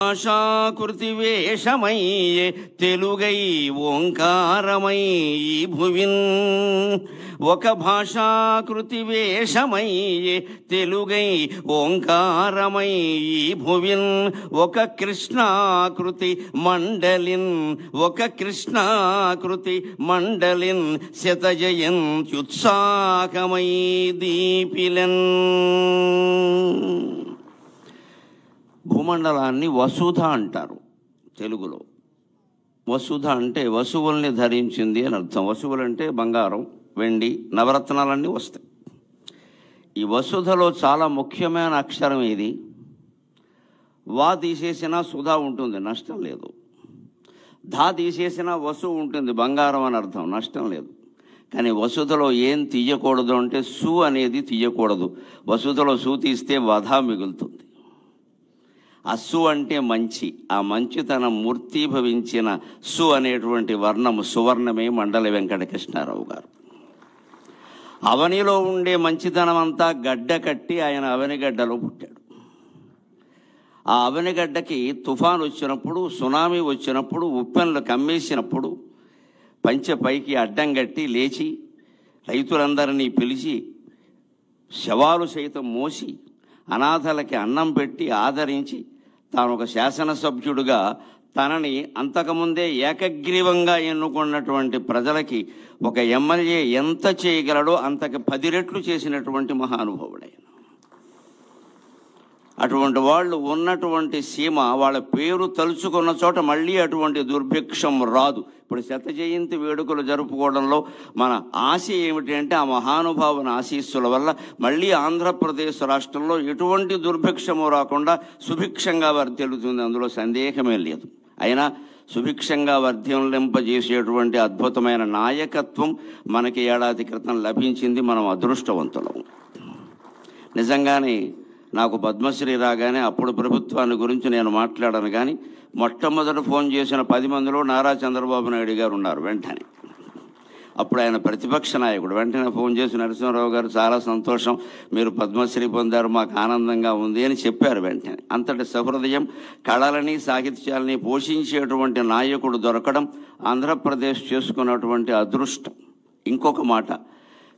భాషాకృతి వేషమయ్యే తెలుగై ఓంకారమై భువిన్ ఒక భాషాకృతి వేషమయ్యే తెలుగై ఓంకారమై భువిన్ ఒక కృష్ణాకృతి మండలిన్ ఒక కృష్ణాకృతి మండలిన్ శతజయంత్యుత్సాహమై దీపిలన్. భూమండలాన్ని వసుధ అంటారు తెలుగులో. వసుధ అంటే వసువుల్ని ధరించింది అని అర్థం. వసువులు అంటే బంగారం, వెండి, నవరత్నాలన్నీ వస్తాయి. ఈ వసుధలో చాలా ముఖ్యమైన అక్షరం ఇది. వా తీసేసినా సుధా ఉంటుంది, నష్టం లేదు. ధా తీసేసినా వసు ఉంటుంది, బంగారం అని అర్థం, నష్టం లేదు. కానీ వసుధలో ఏం తీయకూడదు అంటే సు అనేది తీయకూడదు. వసుధలో సు తీస్తే వధ మిగులుతుంది. అస్సు అంటే మంచి, ఆ మంచితనం మూర్తీభవించిన సు అనేటువంటి వర్ణము సువర్ణమే మండలి వెంకటకృష్ణారావు గారు. అవనిలో ఉండే మంచితనం అంతా గడ్డ కట్టి ఆయన అవనిగడ్డలో పుట్టాడు. ఆ అవనిగడ్డకి తుఫాను వచ్చినప్పుడు, సునామీ వచ్చినప్పుడు, ఉప్పెనలు కమ్మేసినప్పుడు పంచె పైకి అడ్డం కట్టి లేచి రైతులందరినీ పిలిచి శవాలు సైతం మోసి అనాథలకి అన్నం పెట్టి ఆదరించి తాను ఒక శాసనసభ్యుడిగా తనని అంతకుముందే ఏకగ్రీవంగా ఎన్నుకున్నటువంటి ప్రజలకి ఒక ఎమ్మెల్యే ఎంత చేయగలడో అంతకు 10 రెట్లు చేసినటువంటి మహానుభావుడైన. అటువంటి వాళ్ళు ఉన్నటువంటి సీమ, వాళ్ళ పేరు తలుచుకున్న చోట మళ్ళీ అటువంటి దుర్భిక్షం రాదు. ఇప్పుడు శత జయంతి వేడుకలు జరుపుకోవడంలో మన ఆశ ఏమిటి అంటే ఆ మహానుభావుని ఆశీస్సుల వల్ల మళ్ళీ ఆంధ్రప్రదేశ్ రాష్ట్రంలో ఎటువంటి దుర్భిక్షము రాకుండా సుభిక్షంగా వర్ధిల్లుతుంది, అందులో సందేహమే లేదు. అయినా సుభిక్షంగా వర్ధిల్లింపజేసేటువంటి అద్భుతమైన నాయకత్వం మనకి ఏడాది క్రితం లభించింది. మనం అదృష్టవంతులం. నిజంగానే నాకు పద్మశ్రీ రాగానే అప్పుడు ప్రభుత్వాన్ని గురించి నేను మాట్లాడాను. కానీ మొట్టమొదట ఫోన్ చేసిన 10 మందిలో నారా చంద్రబాబు నాయుడు గారు ఉన్నారు. వెంటనే అప్పుడు ఆయన ప్రతిపక్ష నాయకుడు. వెంటనే ఫోన్ చేసి నరసింహారావు గారు చాలా సంతోషం, మీరు పద్మశ్రీ పొందారు, మాకు ఆనందంగా ఉంది అని చెప్పారు. వెంటనే అంతటి సహృదయం, కళలని సాహిత్యాలని పోషించేటువంటి నాయకుడు దొరకడం ఆంధ్రప్రదేశ్ చేసుకున్నటువంటి అదృష్టం. ఇంకొక మాట,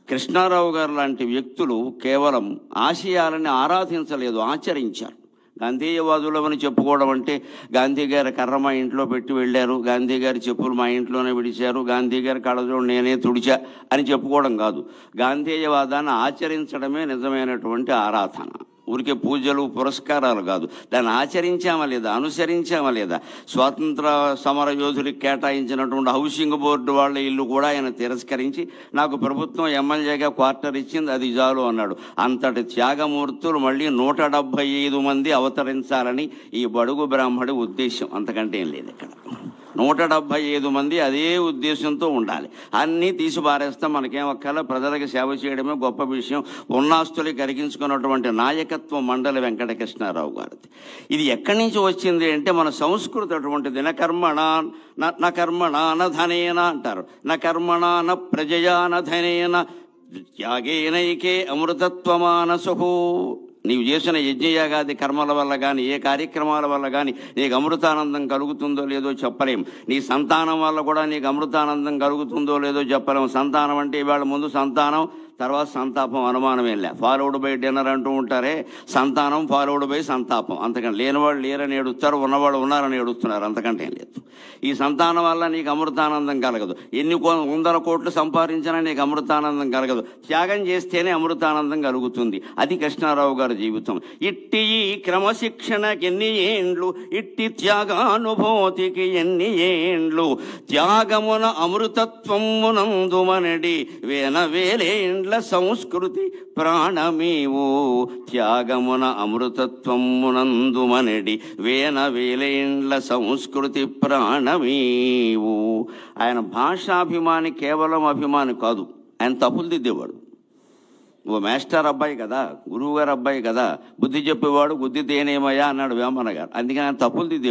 కృష్ణారావు గారు లాంటి వ్యక్తులు కేవలం ఆశయాలని ఆరాధించలేదు, ఆచరించారు. గాంధీయవాదులమని చెప్పుకోవడం అంటే గాంధీ గారి కర్ర మా ఇంట్లో పెట్టి వెళ్ళారు, గాంధీ గారి చెప్పులు మా ఇంట్లోనే విడిచారు, గాంధీ గారి కళ్ళజోడు నేనే తుడిచా అని చెప్పుకోవడం కాదు. గాంధీయవాదాన్ని ఆచరించడమే నిజమైనటువంటి ఆరాధన. ఊరికే పూజలు పురస్కారాలు కాదు. దాన్ని ఆచరించామా లేదా, అనుసరించామా లేదా. స్వాతంత్ర సమర యోధుడికి కేటాయించినటువంటి హౌసింగ్ బోర్డు వాళ్ళ ఇల్లు కూడా ఆయన తిరస్కరించి నాకు ప్రభుత్వం ఎమ్మెల్యేగా క్వార్టర్ ఇచ్చింది, అది చాలు అన్నాడు. అంతటి త్యాగమూర్తులు మళ్ళీ 175 మంది అవతరించాలని ఈ బడుగు బ్రాహ్మడి ఉద్దేశం, అంతకంటే ఏం లేదు. ఇక్కడ 175 మంది అదే ఉద్దేశంతో ఉండాలి. అన్నీ తీసి పారేస్తాం, మనకేం ఒక్కలా ప్రజలకు సేవ చేయడమే గొప్ప విషయం. ఉన్నాస్తులు కరిగించుకున్నటువంటి నాయకత్వం మండలి వెంకటకృష్ణారావు గారిది. ఇది ఎక్కడి నుంచి వచ్చింది అంటే మన సంస్కృతి అటువంటిది. న కర్మణ న ధనేన అంటారు, న కర్మణ న ప్రజయా న ధనేన త్యాగేనైకే అమృతత్వమానసు. నీవు చేసిన యజ్ఞయాగాది కర్మల వల్ల కానీ, ఏ కార్యక్రమాల వల్ల కానీ నీకు అమృతానందం కలుగుతుందో లేదో చెప్పలేం. నీ సంతానం వల్ల కూడా నీకు అమృతానందం కలుగుతుందో లేదో చెప్పలేం. సంతానం అంటే ఇవాళ ముందు సంతానం, తర్వాత సంతాపం, అనుమానమేం లే. ఫాలోడ్ బై డిన్నర్ అంటూ ఉంటారే, సంతానం ఫాలోడ్ బై సంతాపం. అంతకంటే లేనివాళ్ళు లేరని ఏడుస్తారు, ఉన్నవాళ్ళు ఉన్నారని ఏడుస్తున్నారు, అంతకంటే ఏం లేదు. ఈ సంతానం వల్ల నీకు అమృతానందం కలగదు. ఎన్ని 100 కోట్లు సంపాదించినా నీకు అమృతానందం కలగదు. త్యాగం చేస్తేనే అమృతానందం కలుగుతుంది. అది కృష్ణారావు గారి జీవితం. ఇట్టి ఈ క్రమశిక్షణకి ఎన్ని ఏండ్లు, ఇట్టి త్యాగానుభూతికి ఎన్ని ఏండ్లు, త్యాగమున అమృతత్వమునందుమనడి వేలేండ్ల సంస్కృతి ప్రాణమీవు, త్యాగమున అమృతత్వమునందుమనడి వేలేండ్ల సంస్కృతి ప్రాణమీవు. ఆయన భాషాభిమాని, కేవలం అభిమాని కాదు. ఆయన తప్పులు దిద్దేవాడు. ఓ మాస్టర్ అబ్బాయి కదా, గురువు గారు అబ్బాయి కదా, బుద్ధి చెప్పేవాడు, బుద్ధి తేనేమయ్యా అన్నాడు వేమన్న గారు. అందుకని ఆయన తప్పులు దిద్దేవాడు.